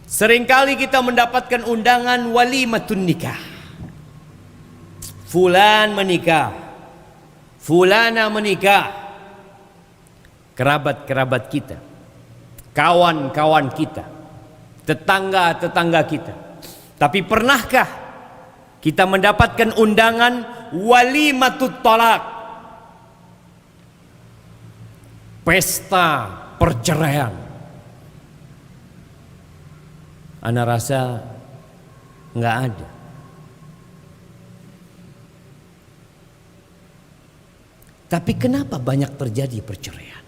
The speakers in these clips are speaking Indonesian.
Seringkali kita mendapatkan undangan walimatun nikah. Fulan menikah, fulana menikah. Kerabat-kerabat kita, kawan-kawan kita, tetangga-tetangga kita. Tapi pernahkah kita mendapatkan undangan walimatut talak, pesta perceraian? Ana rasa nggak ada. Tapi kenapa banyak terjadi perceraian?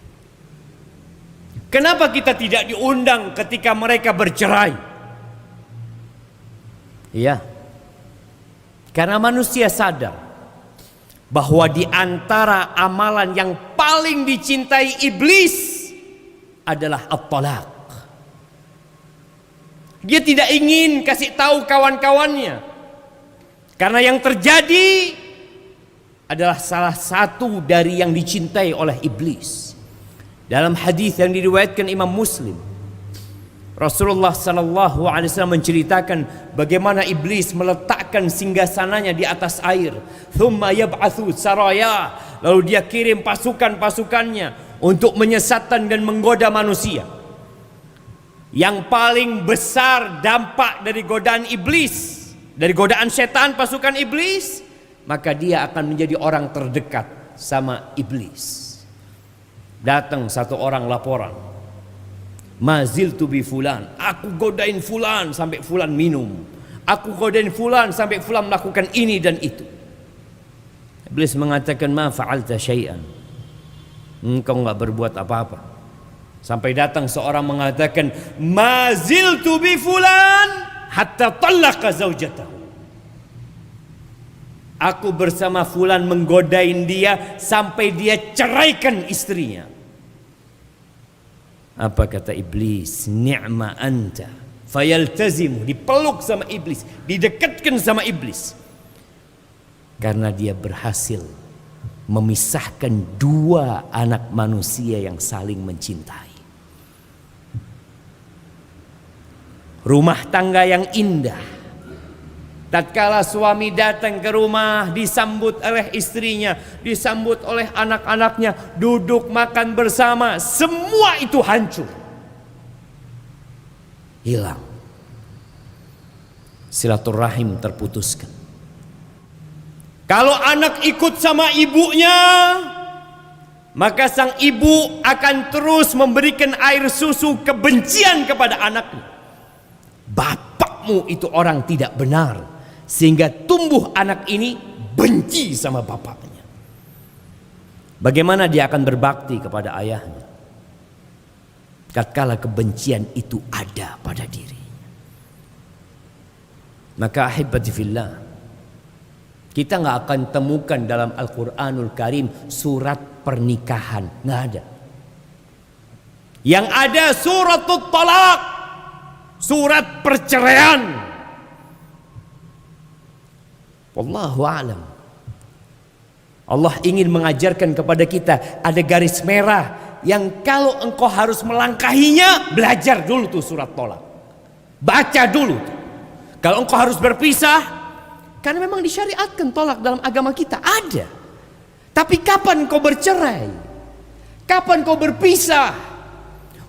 Kenapa kita tidak diundang ketika mereka bercerai? Iya, karena manusia sadar bahwa di antara amalan yang paling dicintai iblis adalah at-talaq. Dia tidak ingin kasih tahu kawan-kawannya, karena yang terjadi adalah salah satu dari yang dicintai oleh iblis. Dalam hadis yang diriwayatkan Imam Muslim, Rasulullah sallallahu alaihi wasallam menceritakan bagaimana iblis meletakkan singgasananya di atas air. Thumma yab'atsu saraya, lalu dia kirim pasukan-pasukannya untuk menyesatkan dan menggoda manusia. Yang paling besar dampak dari godaan iblis, dari godaan setan pasukan iblis, maka dia akan menjadi orang terdekat sama iblis. Datang satu orang laporan, maziltu bi fulan, aku godain fulan sampai fulan minum, aku godain fulan sampai fulan melakukan ini dan itu. Iblis mengatakan, ma fa'alta syai'an, engkau enggak berbuat apa-apa. Sampai datang seorang mengatakan, maziltu bi fulan hatta talaqa zaujatahu, aku bersama fulan menggodain dia sampai dia ceraikan istrinya. Apa kata iblis? Ni'ma anta. Fayaltazimu, dipeluk sama iblis, didekatkan sama iblis. Karena dia berhasil memisahkan dua anak manusia yang saling mencintai. Rumah tangga yang indah, tatkala suami datang ke rumah, disambut oleh istrinya, disambut oleh anak-anaknya, duduk makan bersama, semua itu hancur, hilang. Silaturahim terputuskan. Kalau anak ikut sama ibunya, maka sang ibu akan terus memberikan air susu kebencian kepada anaknya. Bapakmu itu orang tidak benar, sehingga tumbuh anak ini benci sama bapaknya. Bagaimana dia akan berbakti kepada ayahnya tatkala kebencian itu ada pada dirinya? Maka ahibati fillah, kita nggak akan temukan dalam Al-Quranul Karim surat pernikahan, nggak ada. Yang ada suratul talaq, surat perceraian. Wallahu a'lam. Allah ingin mengajarkan kepada kita ada garis merah yang kalau engkau harus melangkahinya, belajar dulu tuh surat tolak, baca dulu tuh. Kalau engkau harus berpisah, karena memang disyariatkan tolak dalam agama kita, ada. Tapi kapan engkau bercerai? Kapan engkau berpisah?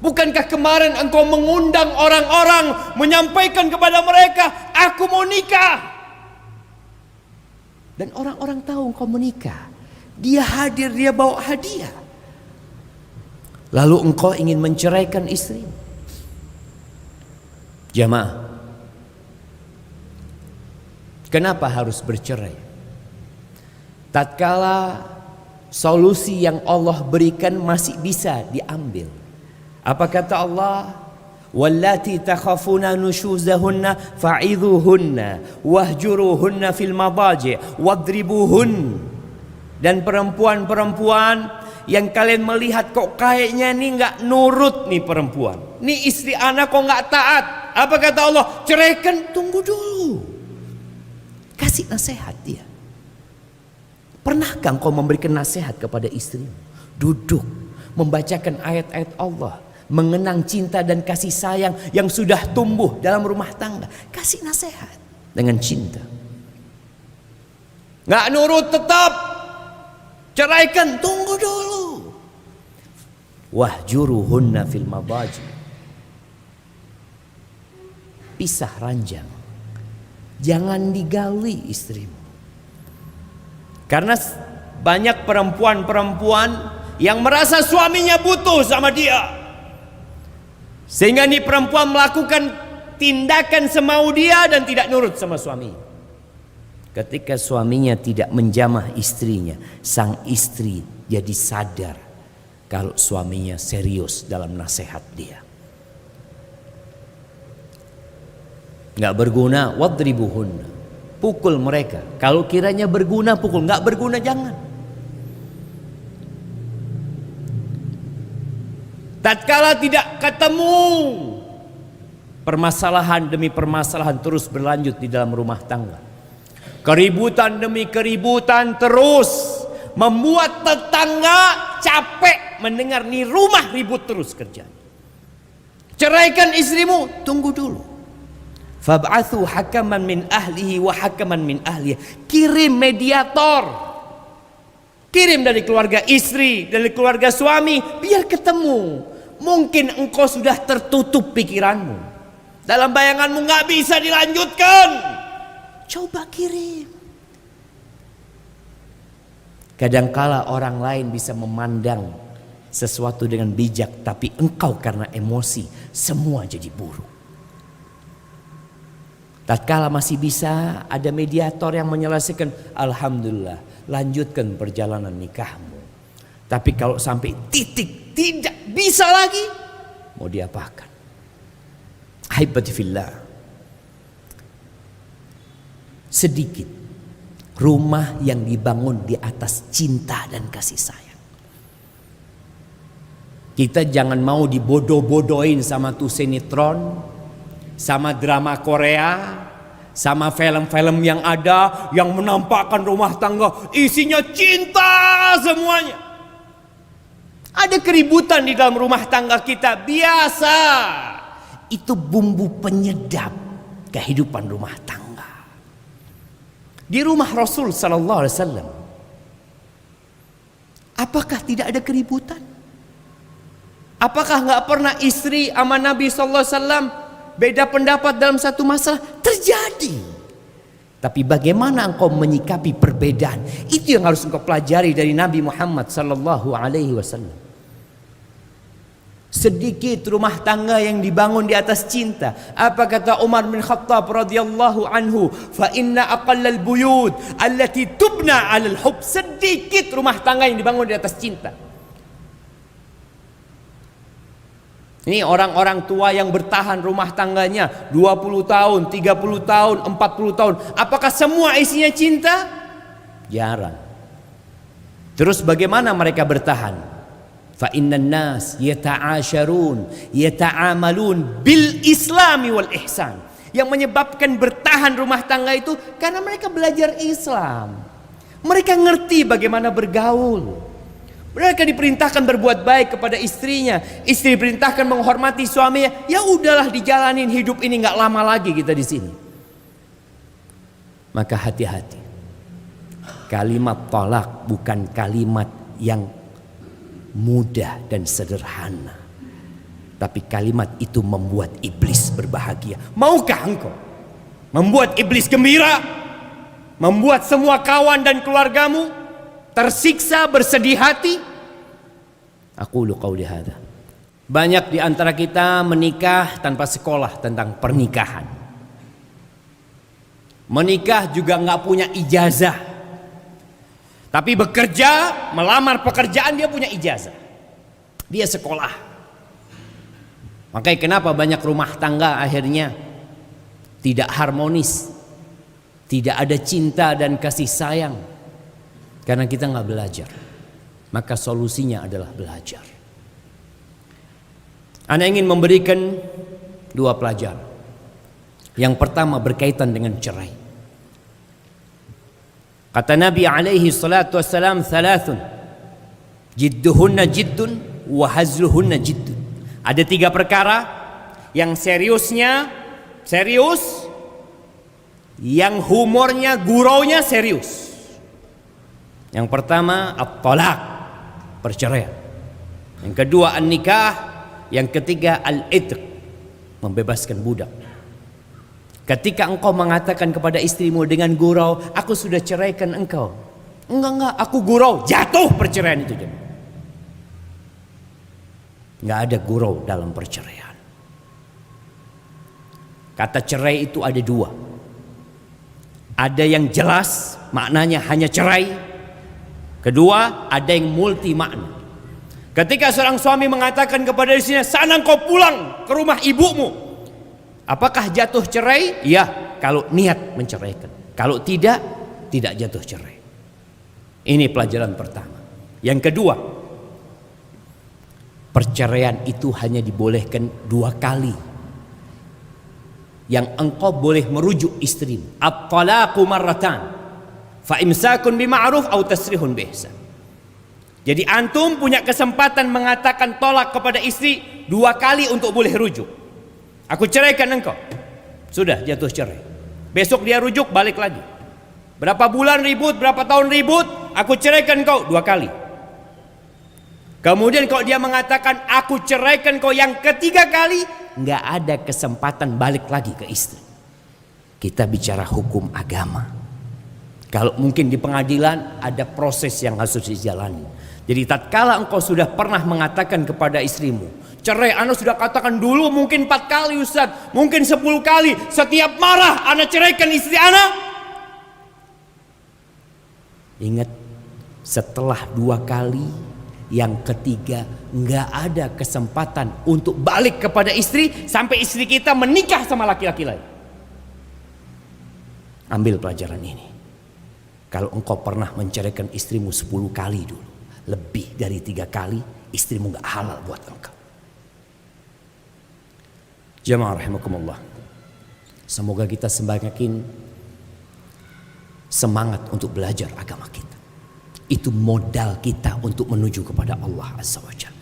Bukankah kemarin engkau mengundang orang-orang, menyampaikan kepada mereka, aku mau nikah? Dan orang-orang tahu engkau menikah. Dia hadir, dia bawa hadiah. Lalu engkau ingin menceraikan istri. Jamaah, kenapa harus bercerai? Tatkala solusi yang Allah berikan masih bisa diambil. Apa kata Allah? Wallati takhafuna nushuzahunna fa'idhuhunna wahjuruhunna fil madaji wadribuhun. Dan perempuan-perempuan yang kalian melihat kok kayaknya nih nggak nurut nih perempuan, nih istri anak kok nggak taat, apa kata Allah? Ceraikan. Tunggu dulu, kasih nasihat dia. Pernahkah engkau memberikan nasihat kepada istrimu? Duduk membacakan ayat-ayat Allah, mengenang cinta dan kasih sayang yang sudah tumbuh dalam rumah tangga. Kasih nasihat dengan cinta. Nggak nurut tetap, ceraikan, tunggu dulu. Wahjuruhunna fil madaji. Pisah ranjang. Jangan digauli istrimu. Karena banyak perempuan-perempuan yang merasa suaminya butuh sama dia, sehingga nih perempuan melakukan tindakan semau dia dan tidak nurut sama suami. Ketika suaminya tidak menjamah istrinya, sang istri jadi sadar kalau suaminya serius dalam nasihat dia. Nggak berguna, wadribuhunna. Pukul mereka. Kalau kiranya berguna, pukul. Nggak berguna, jangan. Tatkala tidak ketemu, permasalahan demi permasalahan terus berlanjut di dalam rumah tangga. Keributan demi keributan terus membuat tetangga capek mendengar nih rumah ribut terus kerjaan. Ceraikan istrimu, tunggu dulu. Fab'athu hakaman min ahlihi wa hakaman min ahliha. Kirim mediator. Kirim dari keluarga istri, dari keluarga suami, biar ketemu. Mungkin engkau sudah tertutup pikiranmu. Dalam bayanganmu nggak bisa dilanjutkan. Coba kirim. Kadangkala orang lain bisa memandang sesuatu dengan bijak, tapi engkau karena emosi semua jadi buruk. Tatkala masih bisa ada mediator yang menyelesaikan, alhamdulillah, lanjutkan perjalanan nikahmu. Tapi kalau sampai titik tidak bisa lagi, mau diapakan? Ahibati fillah. Sedikit rumah yang dibangun di atas cinta dan kasih sayang. Kita jangan mau dibodoh-bodohin sama tuh sinetron, sama drama Korea, sama film-film yang ada yang menampakkan rumah tangga isinya cinta semuanya. Ada keributan di dalam rumah tangga kita, biasa. Itu bumbu penyedap kehidupan rumah tangga. Di rumah Rasul sallallahu alaihi wasallam, apakah tidak ada keributan? Apakah nggak pernah istri sama Nabi sallallahu alaihi wasallam beda pendapat dalam satu masalah? Terjadi. Tapi bagaimana engkau menyikapi perbedaan? Itu yang harus engkau pelajari dari Nabi Muhammad sallallahu alaihi wasallam. Sedikit rumah tangga yang dibangun di atas cinta. Apa kata Umar bin Khattab radhiyallahu anhu? Fa inna aqallal buyut allati tubna 'alal hub. Sedikit rumah tangga yang dibangun di atas cinta. Ini orang-orang tua yang bertahan rumah tangganya 20 tahun, 30 tahun, 40 tahun. Apakah semua isinya cinta? Jarang. Terus bagaimana mereka bertahan? Fa innan nas yata'asyarun yata'amalun bil islami wal ihsan. Yang menyebabkan bertahan rumah tangga itu karena mereka belajar Islam. Mereka ngerti bagaimana bergaul. Mereka diperintahkan berbuat baik kepada istrinya, istri diperintahkan menghormati suaminya. Ya udahlah, dijalanin hidup ini, nggak lama lagi kita di sini. Maka hati-hati. Kalimat talak bukan kalimat yang mudah dan sederhana, tapi kalimat itu membuat iblis berbahagia. Maukah engkau membuat iblis gembira, membuat semua kawan dan keluargamu tersiksa, bersedih hati? Aqulu qauli hadza. Banyak di antara kita menikah tanpa sekolah tentang pernikahan. Menikah juga nggak punya ijazah. Tapi bekerja, melamar pekerjaan dia punya ijazah. Dia sekolah. Makanya kenapa banyak rumah tangga akhirnya tidak harmonis, tidak ada cinta dan kasih sayang, karena kita nggak belajar. Maka solusinya adalah belajar. Ana ingin memberikan dua pelajaran. Yang pertama berkaitan dengan cerai. Kata Nabi alaihi salatu wassalam, thalathun jidduhunna jiddun wa hazluhunna jiddun. Ada 3 perkara yang seriusnya serius, yang humornya, guraunya serius. Yang pertama at-talaq, perceraian. Yang kedua an-nikah, yang ketiga al-itq, membebaskan budak. Ketika engkau mengatakan kepada istrimu dengan gurau, aku sudah ceraikan engkau. Enggak, aku gurau, jatuh perceraian itu. Enggak ada gurau dalam perceraian. Kata cerai itu ada 2. Ada yang jelas maknanya hanya cerai. Kedua, ada yang multi makna. Ketika seorang suami mengatakan kepada istrinya, sana kau pulang ke rumah ibumu, apakah jatuh cerai? Ya, kalau niat menceraikan. Kalau tidak, tidak jatuh cerai. Ini pelajaran pertama. Yang kedua, perceraian itu hanya dibolehkan 2 kali. Yang engkau boleh merujuk istrimu. At-talaqu marratan, fa imsakun bima'ruf aw tasrihun biihsan. Jadi antum punya kesempatan mengatakan tolak kepada istri 2 kali untuk boleh rujuk. Aku ceraikan engkau. Sudah jatuh cerai. Besok dia rujuk, balik lagi. Berapa bulan ribut, berapa tahun ribut, aku ceraikan kau 2 kali. Kemudian kalau dia mengatakan aku ceraikan kau yang ketiga kali, nggak ada kesempatan balik lagi ke istri. Kita bicara hukum agama. Kalau mungkin di pengadilan ada proses yang harus dijalani. Jadi tatkala engkau sudah pernah mengatakan kepada istrimu, cerai, ana sudah katakan dulu mungkin 4 kali Ustaz, mungkin 10 kali, setiap marah ana ceraikan istri ana. Ingat, setelah 2 kali, yang ketiga nggak ada kesempatan untuk balik kepada istri sampai istri kita menikah sama laki-laki lain. Ambil pelajaran ini. Kalau engkau pernah menceraikan istrimu 10 kali dulu, lebih dari 3 kali, istrimu nggak halal buat engkau. Jamaah rahimakumullah. Semoga kita semakin semangat untuk belajar agama kita. Itu modal kita untuk menuju kepada Allah Azza wa Jalla.